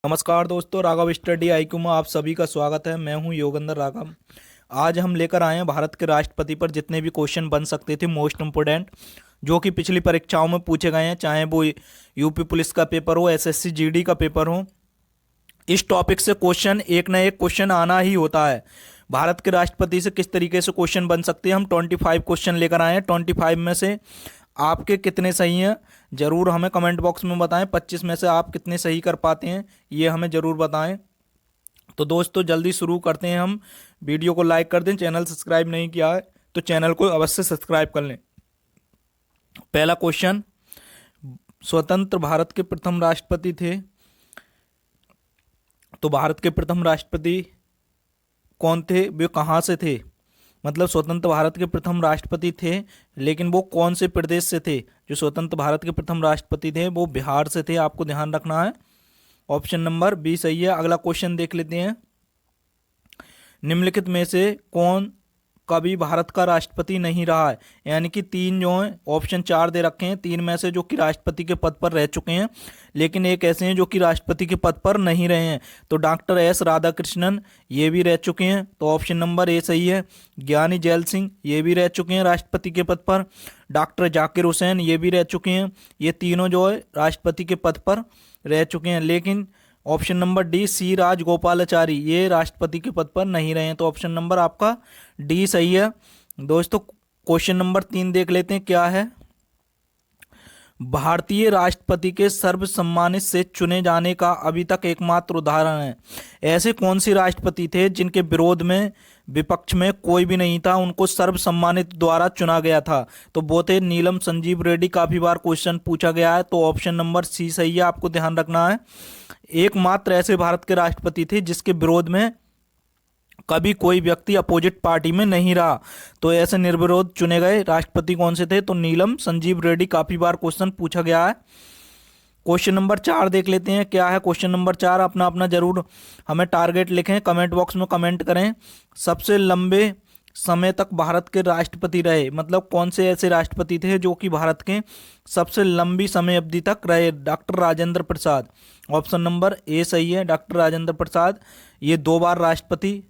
नमस्कार दोस्तों, Raghav study IQ में आप सभी का स्वागत है। मैं हूं योगेंद्र राघव। आज हम लेकर आए हैं भारत के राष्ट्रपति पर जितने भी क्वेश्चन बन सकते थे मोस्ट इम्पोर्टेंट, जो कि पिछली परीक्षाओं में पूछे गए हैं, चाहे वो यूपी पुलिस का पेपर हो, एसएससी जीडी का पेपर हो। इस टॉपिक से क्वेश्चन एक ना एक क्वेश्चन आना ही होता है। भारत के राष्ट्रपति से किस तरीके से क्वेश्चन बन सकते हैं, हम 25 क्वेश्चन लेकर आए हैं। 25 में से आपके कितने सही हैं जरूर हमें कमेंट बॉक्स में बताएं। 25 में से आप कितने सही कर पाते हैं ये हमें जरूर बताएं। तो दोस्तों जल्दी शुरू करते हैं हम। वीडियो को लाइक कर दें, चैनल सब्सक्राइब नहीं किया है तो चैनल को अवश्य सब्सक्राइब कर लें। पहला क्वेश्चन, स्वतंत्र भारत के प्रथम राष्ट्रपति थे, तो भारत के प्रथम राष्ट्रपति कौन थे, वे कहाँ से थे? मतलब स्वतंत्र भारत के प्रथम राष्ट्रपति थे, लेकिन वो कौन से प्रदेश से थे? जो स्वतंत्र भारत के प्रथम राष्ट्रपति थे वो बिहार से थे, आपको ध्यान रखना है। ऑप्शन नंबर बी सही है। अगला क्वेश्चन देख लेते हैं। निम्नलिखित में से कौन कभी भारत का राष्ट्रपति नहीं रहा है? यानी कि तीन जो हैं, ऑप्शन 4 दे रखे हैं, तीन में से जो कि राष्ट्रपति के पद पर रह चुके हैं, लेकिन एक ऐसे हैं जो कि राष्ट्रपति के पद पर नहीं रहे हैं। तो डॉक्टर एस राधाकृष्णन ये भी रह चुके हैं, तो ऑप्शन नंबर ए सही है। ज्ञानी जैल सिंह ये भी रह चुके हैं राष्ट्रपति के पद पर। डॉक्टर जाकिर हुसैन ये भी रह चुके हैं। ये तीनों जो है राष्ट्रपति के पद पर रह चुके हैं, लेकिन option number D C Rajagopalachari ये राष्ट्रपति के पद पर नहीं रहे हैं। तो ऑप्शन नंबर आपका डी सही है। दोस्तों क्वेश्चन नंबर 3 देख लेते हैं क्या है। भारतीय राष्ट्रपति के सर्वसम्मानित से चुने जाने का अभी तक एकमात्र उदाहरण है। ऐसे कौन से राष्ट्रपति थे जिनके विरोध में विपक्ष में कोई भी नहीं था, उनको सर्वसम्मानित द्वारा चुना गया था? तो वो थे नीलम संजीव रेड्डी। काफी बार क्वेश्चन पूछा गया है, तो ऑप्शन नंबर सी सही है, आपको ध्यान रखना है। एकमात्र ऐसे भारत के राष्ट्रपति थे जिसके विरोध में कभी कोई व्यक्ति अपोजिट पार्टी में नहीं रहा। तो ऐसे निर्विरोध चुने गए राष्ट्रपति कौन से थे? तो नीलम संजीव रेड्डी। काफी बार क्वेश्चन पूछा गया है। क्वेश्चन नंबर 4 देख लेते हैं क्या है। क्वेश्चन नंबर 4 अपना अपना जरूर हमें टारगेट लिखें, कमेंट बॉक्स में कमेंट करें। सबसे लंबे समय तक भारत के राष्ट्रपति रहे, मतलब कौन से ऐसे राष्ट्रपति थे जो कि भारत के सबसे लंबी समय अवधि तक रहे? Doctor Rajendra Prasad. Option number A सही है, डॉक्टर राजेंद्र प्रसाद ये 2 बार राष्ट्रपति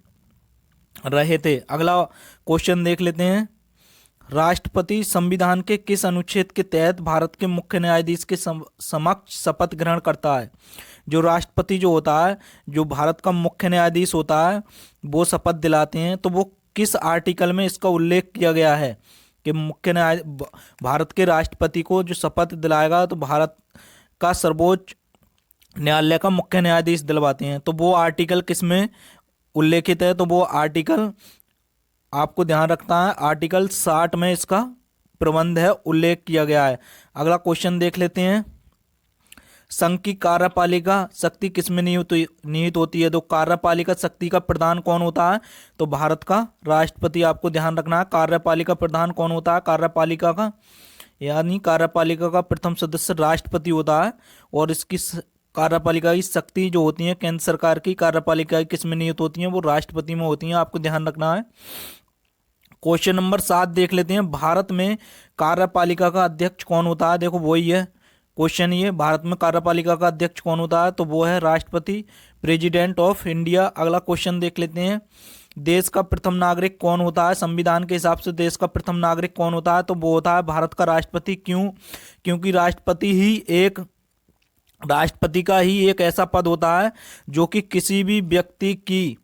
रहे थे। अगला क्वेश्चन देख लेते हैं। राष्ट्रपति संविधान के किस अनुच्छेद के तहत भारत के मुख्य न्यायाधीश के समक्ष शपथ ग्रहण करता है? जो राष्ट्रपति जो होता है, जो भारत का मुख्य न्यायाधीश होता है, वो शपथ दिलाते हैं, तो वो किस आर्टिकल में इसका उल्लेख किया गया है कि मुख्य न्याय भारत के राष्ट्रपति को जो शपथ दिलाएगा तो भारत का सर्वोच्च न्यायालय का मुख्य न्यायाधीश दिलवाते हैं? तो वो आर्टिकल किस में उल्लेखित है? तो वो आर्टिकल आपको ध्यान रखना है, आर्टिकल 60 में इसका प्रबंध है, उल्लेख किया गया है। अगला क्वेश्चन देख लेते हैं। संघ की कार्यपालिका शक्ति किसमें निहित होती है? तो कार्यपालिका शक्ति का प्रधान कौन होता है? तो भारत का राष्ट्रपति। आपको ध्यान रखना है कार्यपालिका प्रधान कौन होता है कार्यपालिका का, यानी कार्यपालिका का प्रथम सदस्य राष्ट्रपति होता है। और इसकी कार्यपालिका की शक्ति जो होती है, केंद्र सरकार की कार्यपालिका किस में नियुक्त होती है? वो राष्ट्रपति में होती है, आपको ध्यान रखना है। क्वेश्चन नंबर 7 देख लेते हैं। भारत में कार्यपालिका का अध्यक्ष कौन होता है? देखो वही है क्वेश्चन ये, भारत में कार्यपालिका का अध्यक्ष कौन होता है? तो वो है राष्ट्रपति, प्रेसिडेंट ऑफ इंडिया। अगला क्वेश्चन देख लेते हैं। देश का प्रथम नागरिक कौन होता है? संविधान के हिसाब से देश का प्रथम नागरिक कौन होता है? तो वो होता है भारत का राष्ट्रपति। क्यों? क्योंकि राष्ट्रपति का ही एक ऐसा पद होता है जो कि किसी भी व्यक्ति की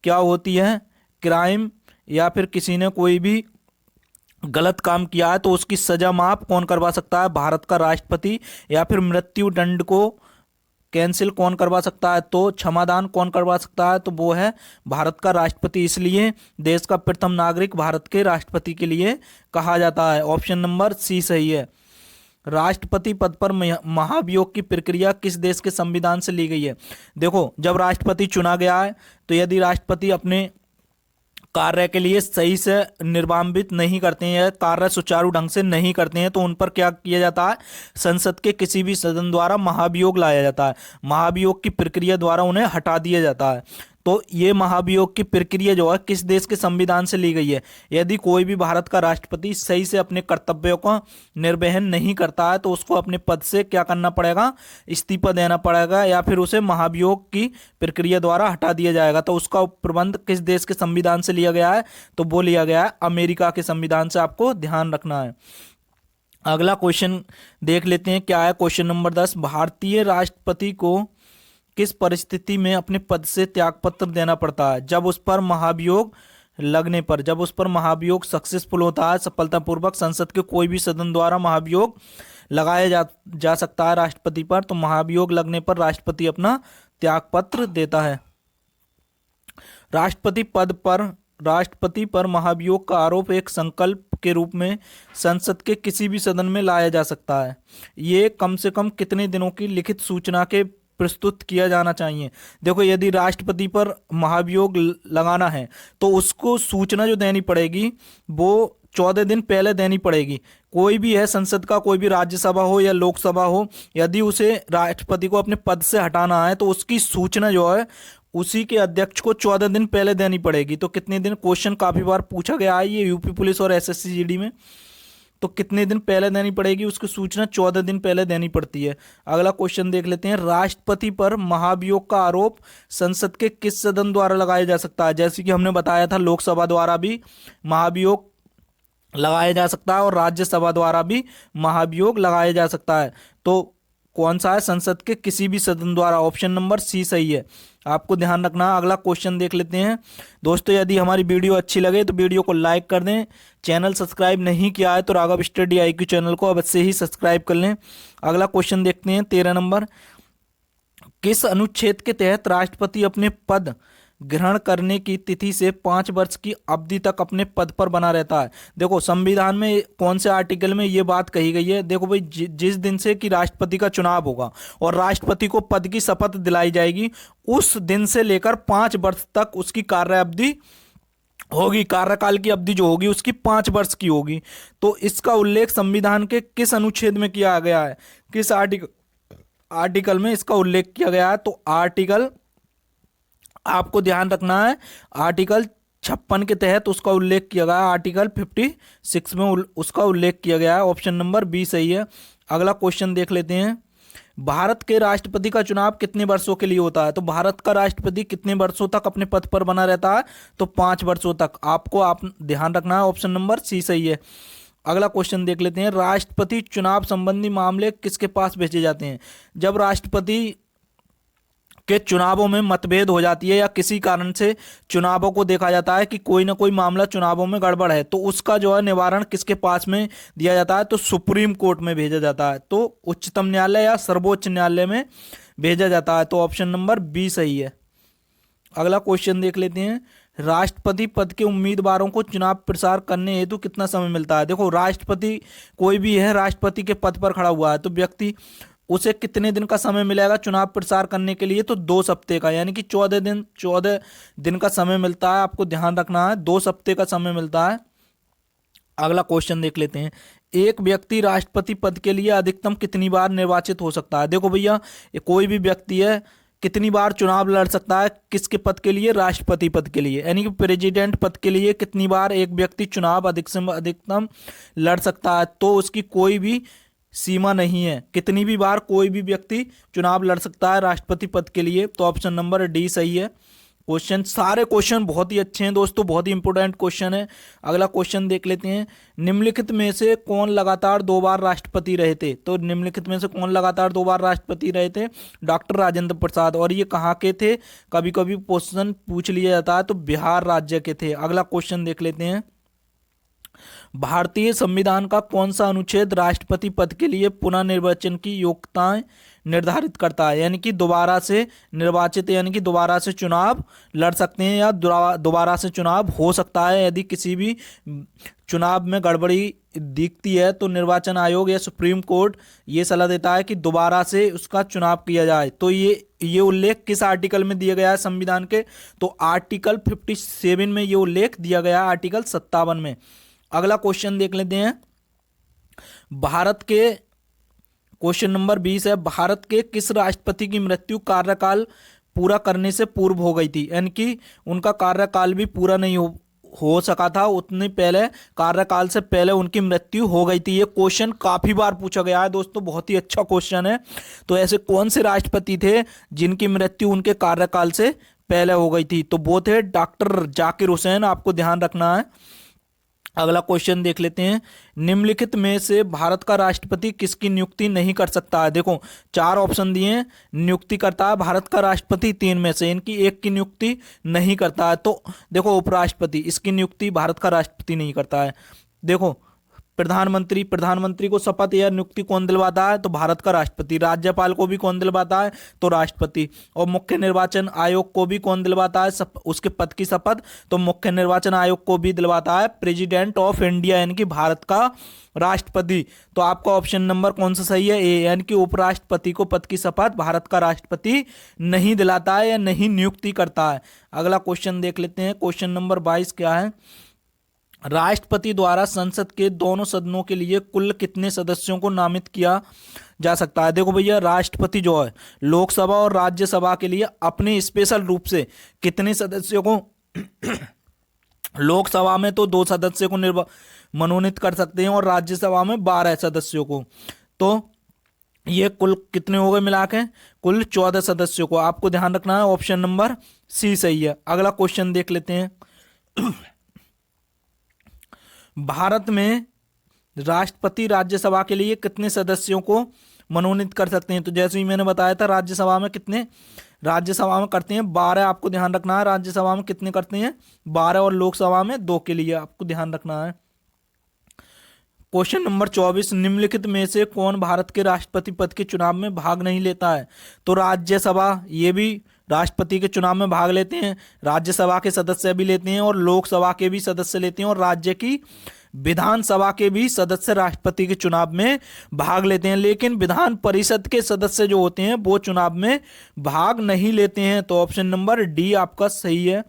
क्या होती है, क्राइम या फिर किसी ने कोई भी गलत काम किया है तो उसकी सजा माफ कौन करवा सकता है? भारत का राष्ट्रपति। या फिर मृत्यु दंड को कैंसिल कौन करवा सकता है? तो क्षमादान कौन करवा सकता है? तो वो है भारत का राष्ट्रपति। इसलिए देश का प्रथम नागरिक भारत के राष्ट्रपति के लिए कहा जाता है। ऑप्शन नंबर सी सही है। राष्ट्रपति पद पर महाभियोग की प्रक्रिया किस देश के संविधान से ली गई है? देखो जब राष्ट्रपति चुना गया है तो यदि राष्ट्रपति अपने कार्य के लिए सही से निर्वाहित नहीं करते हैं, कार्य सुचारू ढंग से नहीं करते हैं, तो उन पर क्या किया जाता है? संसद के किसी भी सदन द्वारा महाभियोग लाया जाता है। महाभियोग की प्रक्रिया द्वारा उन्हें हटा दिया जाता है। तो ये महाभियोग की प्रक्रिया जो है किस देश के संविधान से ली गई है? यदि कोई भी भारत का राष्ट्रपति सही से अपने कर्तव्यों का निर्वहन नहीं करता है तो उसको अपने पद से क्या करना पड़ेगा? इस्तीफा देना पड़ेगा, या फिर उसे महाभियोग की प्रक्रिया द्वारा हटा दिया जाएगा। तो उसका प्रबंध किस देश के संविधान से लिया गया है? तो वो लिया गया है अमेरिका के संविधान से, आपको ध्यान रखना है। अगला क्वेश्चन देख लेते हैं क्या है। क्वेश्चन नंबर 10, भारतीय राष्ट्रपति को किस परिस्थिति में अपने पद से त्यागपत्र देना पड़ता है? जब उस पर महाभियोग लगने पर, जब उस पर महाभियोग सक्सेसफुल होता है, सफलतापूर्वक संसद के कोई भी सदन द्वारा महाभियोग लगाया जा सकता है राष्ट्रपति पर, तो महाभियोग लगने पर राष्ट्रपति अपना त्यागपत्र देता है। राष्ट्रपति पर महाभियोग का आरोप एक संकल्प के रूप में संसद के किसी भी सदन में लाया जा सकता है। ये कम से कम कितने दिनों की लिखित सूचना के प्रस्तुत किया जाना चाहिए? देखो, यदि राष्ट्रपति पर महाभियोग लगाना है तो उसको सूचना जो देनी पड़ेगी वो 14 दिन पहले देनी पड़ेगी। कोई भी है, संसद का कोई भी राज्यसभा हो या लोकसभा हो, यदि उसे राष्ट्रपति को अपने पद से हटाना है तो उसकी सूचना जो है उसी के अध्यक्ष को 14 दिन पहले देनी पड़ेगी। तो कितने दिन, क्वेश्चन काफी बार पूछा गया है ये यूपी पुलिस और एसएससी जीडी में, तो कितने दिन पहले देनी पड़ेगी उसकी सूचना? 14 दिन पहले देनी पड़ती है। अगला क्वेश्चन देख लेते हैं, राष्ट्रपति पर महाभियोग का आरोप संसद के किस सदन द्वारा लगाया जा सकता है? जैसे कि हमने बताया था, लोकसभा द्वारा भी महाभियोग लगाया जा सकता है और राज्यसभा द्वारा भी महाभियोग लगाया जा सकता है। तो कौन सा है? संसद के किसी भी सदन द्वारा। ऑप्शन नंबर सी सही है, आपको ध्यान रखना। अगला क्वेश्चन देख लेते हैं दोस्तों। यदि हमारी वीडियो अच्छी लगे तो वीडियो को लाइक कर दें। चैनल सब्सक्राइब नहीं किया है तो राघव स्टडी IQ चैनल को अवश्य ही सब्सक्राइब कर लें। अगला क्वेश्चन देखते हैं 13 नंबर, किस अनुच्छेद के तहत राष्ट्रपति अपने पद ग्रहण करने की तिथि से 5 वर्ष की अवधि तक अपने पद पर बना रहता है? देखो, संविधान में कौन से आर्टिकल में ये बात कही गई है? देखो भाई, जिस दिन से कि राष्ट्रपति का चुनाव होगा और राष्ट्रपति को पद की शपथ दिलाई जाएगी, उस दिन से लेकर 5 वर्ष तक उसकी कार्य अवधि होगी। कार्यकाल की अवधि जो होगी उसकी 5 वर्ष की होगी। तो इसका उल्लेख संविधान के किस अनुच्छेद में किया गया है? किस आर्टिकल में इसका उल्लेख किया गया है? तो आर्टिकल, आपको ध्यान रखना है, आर्टिकल 56 के तहत उसका उल्लेख किया गया है। आर्टिकल 56 में उसका उल्लेख किया गया है। ऑप्शन नंबर बी सही है। अगला क्वेश्चन देख लेते हैं, भारत के राष्ट्रपति का चुनाव कितने वर्षों के लिए होता है? तो भारत का राष्ट्रपति कितने वर्षों तक अपने पद पर बना रहता है? तो 5 वर्षों तक। आप ध्यान रखना है, ऑप्शन नंबर सी सही है। अगला क्वेश्चन देख लेते हैं, राष्ट्रपति चुनाव संबंधी मामले किसके पास भेजे जाते हैं? जब राष्ट्रपति के चुनावों में मतभेद हो जाती है या किसी कारण से चुनावों को देखा जाता है कि कोई ना कोई मामला चुनावों में गड़बड़ है, तो उसका जो है निवारण किसके पास में दिया जाता है? तो सुप्रीम कोर्ट में भेजा जाता है। तो उच्चतम न्यायालय या सर्वोच्च न्यायालय में भेजा जाता है। तो ऑप्शन नंबर बी सही है। अगला क्वेश्चन देख लेते हैं, राष्ट्रपति पद के उम्मीदवारों को चुनाव प्रचार करने हेतु कितना समय मिलता है? देखो, राष्ट्रपति कोई भी है, राष्ट्रपति के पद पर खड़ा हुआ है, तो व्यक्ति उसे कितने दिन का समय मिलेगा चुनाव प्रचार करने के लिए? तो 2 हफ्ते का, यानी कि 14 दिन का समय मिलता है। आपको ध्यान रखना है, 2 हफ्ते का समय मिलता है। अगला क्वेश्चन देख लेते हैं, एक व्यक्ति राष्ट्रपति पद के लिए अधिकतम कितनी बार निर्वाचित हो सकता है? देखो भैया, ये कोई भी व्यक्ति है कितनी बार चुनाव लड़ सकता है? किसके पद के लिए? राष्ट्रपति पद के लिए, यानी कि प्रेसिडेंट पद के लिए कितनी बार एक व्यक्ति चुनाव अधिकतम लड़ सकता है? तो उसकी कोई भी सीमा नहीं है, कितनी भी बार कोई भी व्यक्ति चुनाव लड़ सकता है राष्ट्रपति पद के लिए। तो ऑप्शन नंबर डी सही है। क्वेश्चन, सारे क्वेश्चन बहुत ही अच्छे हैं दोस्तों, बहुत ही इंपॉर्टेंट क्वेश्चन है। अगला क्वेश्चन देख लेते हैं, निम्नलिखित में से कौन लगातार 2 बार राष्ट्रपति रहे थे? तो निम्नलिखित में से कौन लगातार 2 बार राष्ट्रपति रहे थे? डॉक्टर राजेंद्र प्रसाद। और ये कहाँ के थे? कभी कभी क्वेश्चन पूछ लिया जाता है, तो बिहार राज्य के थे। अगला क्वेश्चन देख लेते हैं, भारतीय संविधान का कौन सा अनुच्छेद राष्ट्रपति पद के लिए पुनः निर्वाचन की योग्यताएं निर्धारित करता है? यानी कि दोबारा से निर्वाचित, यानी कि दोबारा से चुनाव लड़ सकते हैं या दोबारा से चुनाव हो सकता है। यदि किसी भी चुनाव में गड़बड़ी दिखती है तो निर्वाचन आयोग या सुप्रीम कोर्ट ये सलाह देता है कि दोबारा से उसका चुनाव किया जाए। तो ये उल्लेख किस आर्टिकल में दिया गया है संविधान के? तो आर्टिकल 57 में ये उल्लेख दिया गया है, आर्टिकल 57 में। अगला क्वेश्चन देख लेते हैं, भारत के, क्वेश्चन नंबर 20 है, भारत के किस राष्ट्रपति की मृत्यु कार्यकाल पूरा करने से पूर्व हो गई थी, यानी कि उनका कार्यकाल भी पूरा नहीं हो सका था, उतने पहले कार्यकाल से पहले उनकी मृत्यु हो गई थी। ये क्वेश्चन काफी बार पूछा गया है दोस्तों, बहुत ही अच्छा क्वेश्चन है। तो ऐसे कौन से राष्ट्रपति थे जिनकी मृत्यु उनके कार्यकाल से पहले हो गई थी? तो वो थे डॉक्टर जाकिर हुसैन, आपको ध्यान रखना है। अगला क्वेश्चन देख लेते हैं, निम्नलिखित में से भारत का राष्ट्रपति किसकी नियुक्ति नहीं कर सकता है? देखो 4 ऑप्शन दिए हैं, नियुक्ति करता है भारत का राष्ट्रपति 3 में से, इनकी एक की नियुक्ति नहीं करता है। तो देखो उपराष्ट्रपति, इसकी नियुक्ति भारत का राष्ट्रपति नहीं करता है। देखो प्रधानमंत्री को शपथ या नियुक्ति कौन दिलवाता है? तो भारत का राष्ट्रपति। राज्यपाल को भी कौन दिलवाता है? तो राष्ट्रपति। और मुख्य निर्वाचन आयोग को भी कौन दिलवाता है उसके पद की शपथ? तो मुख्य निर्वाचन आयोग को भी दिलवाता है प्रेसिडेंट ऑफ इंडिया, यानी कि भारत का राष्ट्रपति। तो आपका ऑप्शन नंबर कौन सा सही है? ए, यानी कि उपराष्ट्रपति को पद की शपथ भारत का राष्ट्रपति नहीं दिलाता है या नहीं नियुक्ति करता है। अगला क्वेश्चन देख लेते हैं, क्वेश्चन नंबर 22 क्या है? राष्ट्रपति द्वारा संसद के दोनों सदनों के लिए कुल कितने सदस्यों को नामित किया जा सकता है? देखो भैया, राष्ट्रपति जो है लोकसभा और राज्यसभा के लिए अपने स्पेशल रूप से कितने सदस्यों को लोकसभा में तो 2 सदस्य को मनोनीत कर सकते हैं और राज्यसभा में 12 सदस्यों को। तो ये कुल कितने हो गए मिला के? कुल 14 सदस्यों को। आपको ध्यान रखना है, ऑप्शन नंबर सी सही है। अगला क्वेश्चन देख लेते हैं, भारत में राष्ट्रपति राज्यसभा के लिए कितने सदस्यों को मनोनीत कर सकते हैं? तो जैसे ही मैंने बताया था, राज्यसभा में कितने? राज्यसभा में करते हैं 12। आपको ध्यान रखना है, राज्यसभा में कितने करते हैं? 12, और लोकसभा में 2 के लिए आपको ध्यान रखना है। क्वेश्चन नंबर 24, निम्नलिखित में से कौन भारत के राष्ट्रपति पद के चुनाव में भाग नहीं लेता है? तो राज्यसभा, ये भी राष्ट्रपति के चुनाव में भाग लेते हैं, राज्यसभा के सदस्य भी लेते हैं और लोकसभा के भी सदस्य लेते हैं और राज्य की विधानसभा के भी सदस्य राष्ट्रपति के चुनाव में भाग लेते हैं, लेकिन विधान परिषद के सदस्य जो होते हैं वो चुनाव में भाग नहीं लेते हैं। तो ऑप्शन नंबर डी आपका सही है।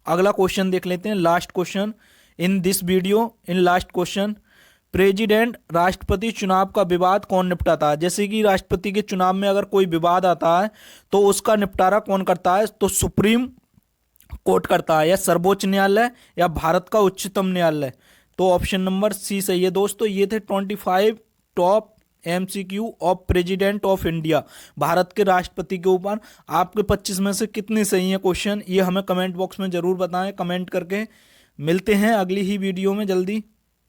अगला क्वेश्चन देख लेते हैं, last question in this video. In last question, president राष्ट्रपति चुनाव का विवाद कौन निपटाता है? जैसे कि राष्ट्रपति के चुनाव में अगर कोई विवाद आता है तो उसका निपटारा कौन करता है? तो सुप्रीम कोर्ट करता है, या सर्वोच्च न्यायालय, या भारत का उच्चतम न्यायालय। तो ऑप्शन नंबर सी सही है। दोस्तों ये थे 25 top MCQ of president of India, Bharat के राष्ट्रपति के ऊपर। आपके 25 में से कितने सही हैं क्वेश्चन, ये हमें कमेंट बॉक्स में जरूर बताएं, कमेंट करके। मिलते हैं अगली ही वीडियो में जल्दी।